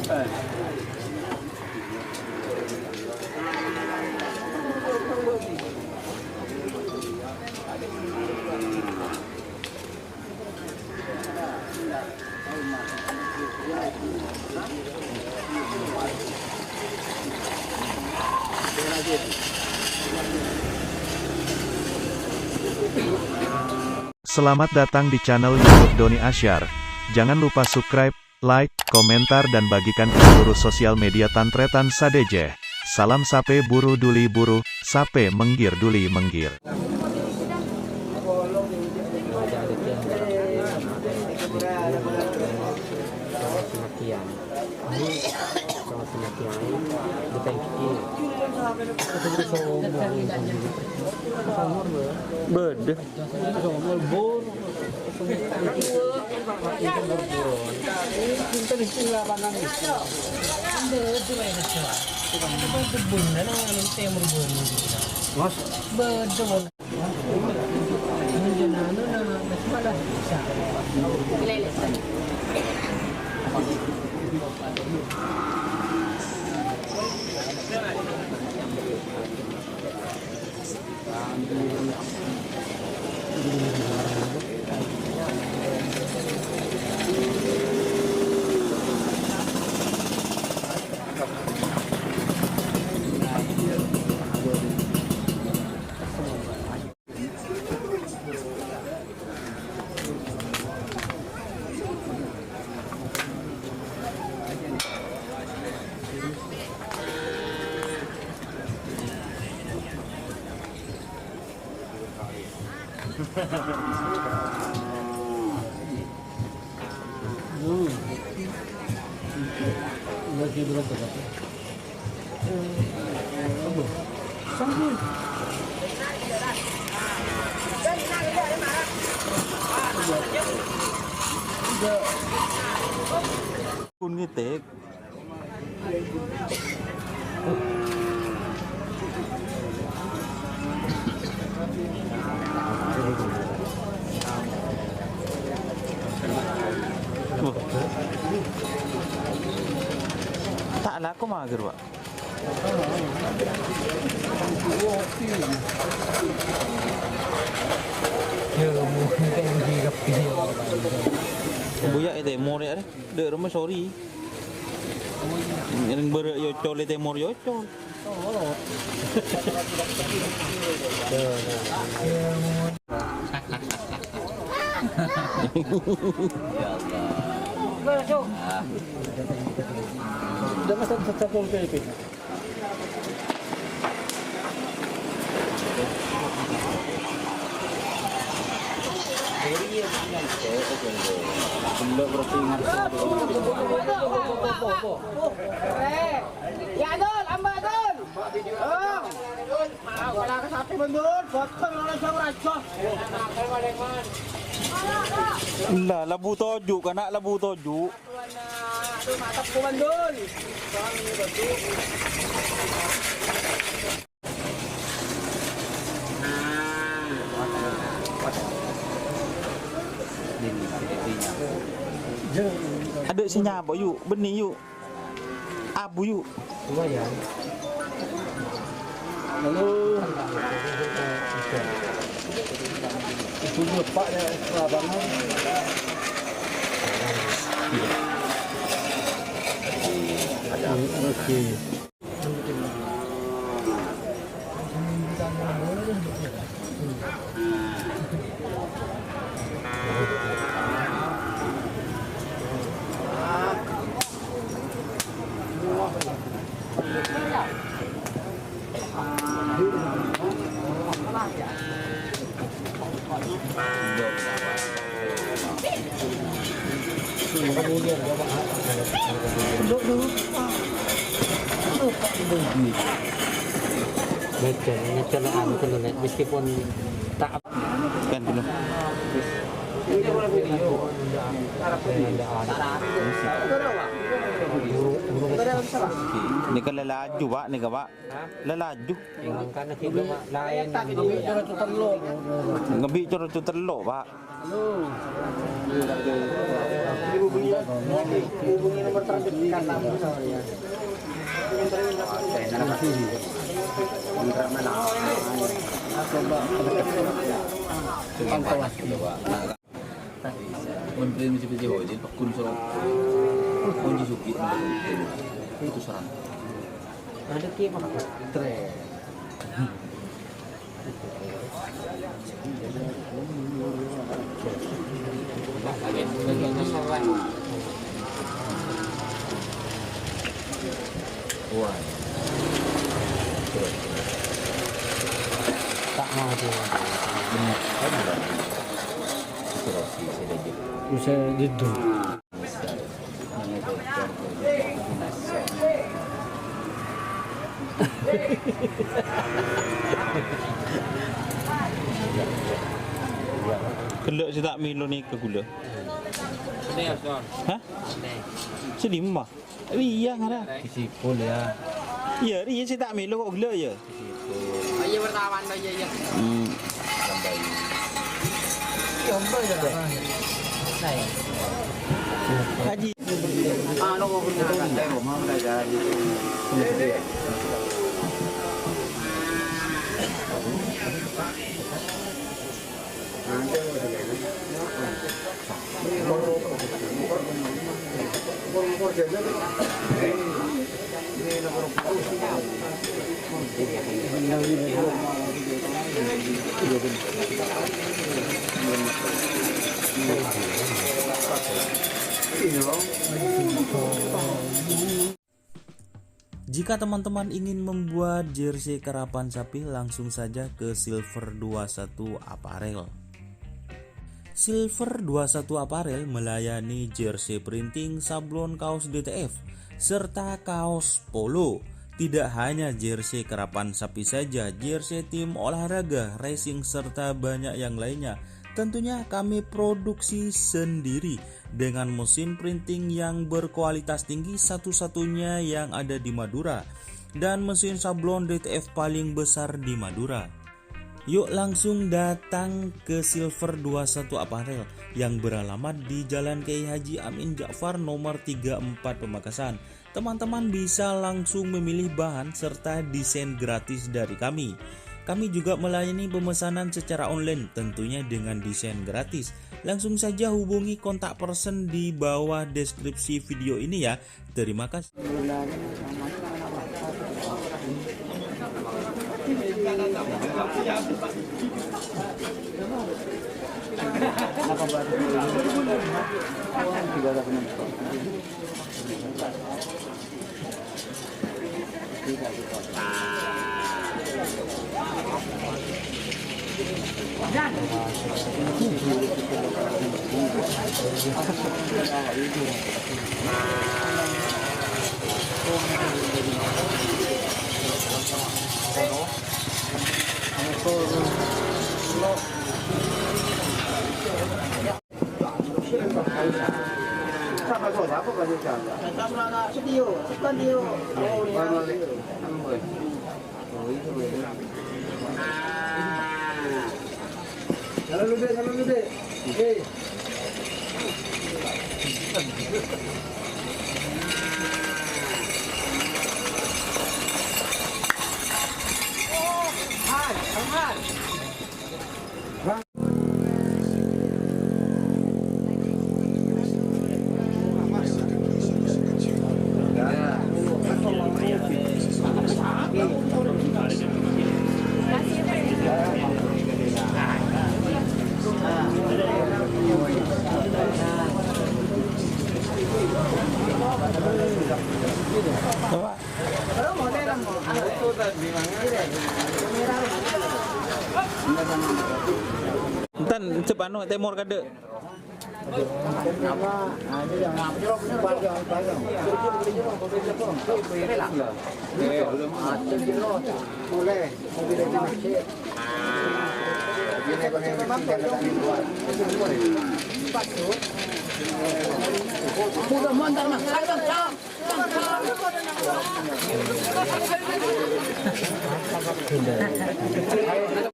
Selamat datang di channel YouTube Doni Asyar. Jangan lupa subscribe, like, komentar dan bagikan ke seluruh sosial media Tantretan Sadeje. Salam sape buru duli buru, sape menggir duli menggir. Bede. Kun ngitik. Tak laku mager, Pak. Buyak itu temor ya, dek rumah sorry. Yang berak yo col temor yo col. Ya Allah. Dah masa tetap boleh itu. Ya Dol, amba Dol. Wala ka sapi man Dol, bakal wala sa radyo. Lah, labu toju kana labu toju. Aduh, matap ko man Dol. Ada si nyabok yuk, benih yuk. Abu yuk. Lumayan. Lalu itu lepak ya ekstra banget. Oke. Ini celaan penulis meskipun tak Kan dulu. Ini kan lelaju Pak, nih Pak. Lelaju. karena hidup lain Ngebik coro tu terlok Pak. Hubungi nomor terdekat kamu saya. Menteri Misi Hoji Pak Kun Solo Kunci Suki itu serang Ada ki apa? Tre. wah Tak mau dia. itu Rossi saya jadi Bisa didu. Kelak saya tak milo ni ke gula. Hah? Sedih mah. Iya ngara. Sipul ya. Iya, dia saya tak milo kok gula ya. Iya bertawan aja ya. Haji. Ah, no mau gunakan saya rumah belajar. Jika teman-teman ingin membuat jersey karapan sapi, langsung saja ke Silver 21 Apparel. Silver 21 Apparel melayani jersey printing, sablon kaos DTF, serta kaos polo. Tidak hanya jersey karapan sapi saja, jersey tim olahraga, racing, serta banyak yang lainnya. Tentunya kami produksi sendiri dengan mesin printing yang berkualitas tinggi, satu-satunya yang ada di Madura, dan mesin sablon DTF paling besar di Madura. Yuk langsung datang ke Silver 21 Apparel yang beralamat di Jalan Kiai Haji Amin Ja'far nomor 34 Pamekasan. Teman-teman bisa langsung memilih bahan serta desain gratis dari kami. Kami juga melayani pemesanan secara online, tentunya dengan desain gratis. Langsung saja hubungi kontak person di bawah deskripsi video ini ya. Terima kasih. Entan cep anu temor kade.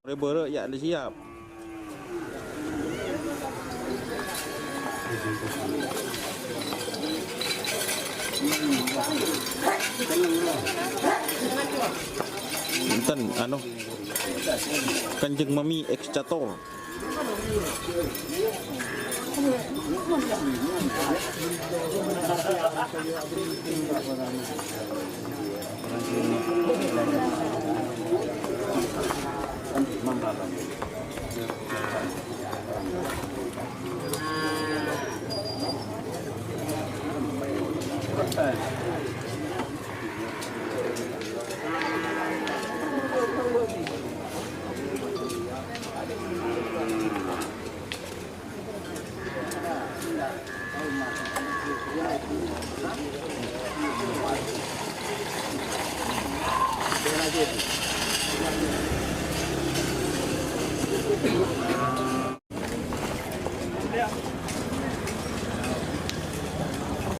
Rebere ya ada siap. Enten anu Kanjeng Mami X Cator.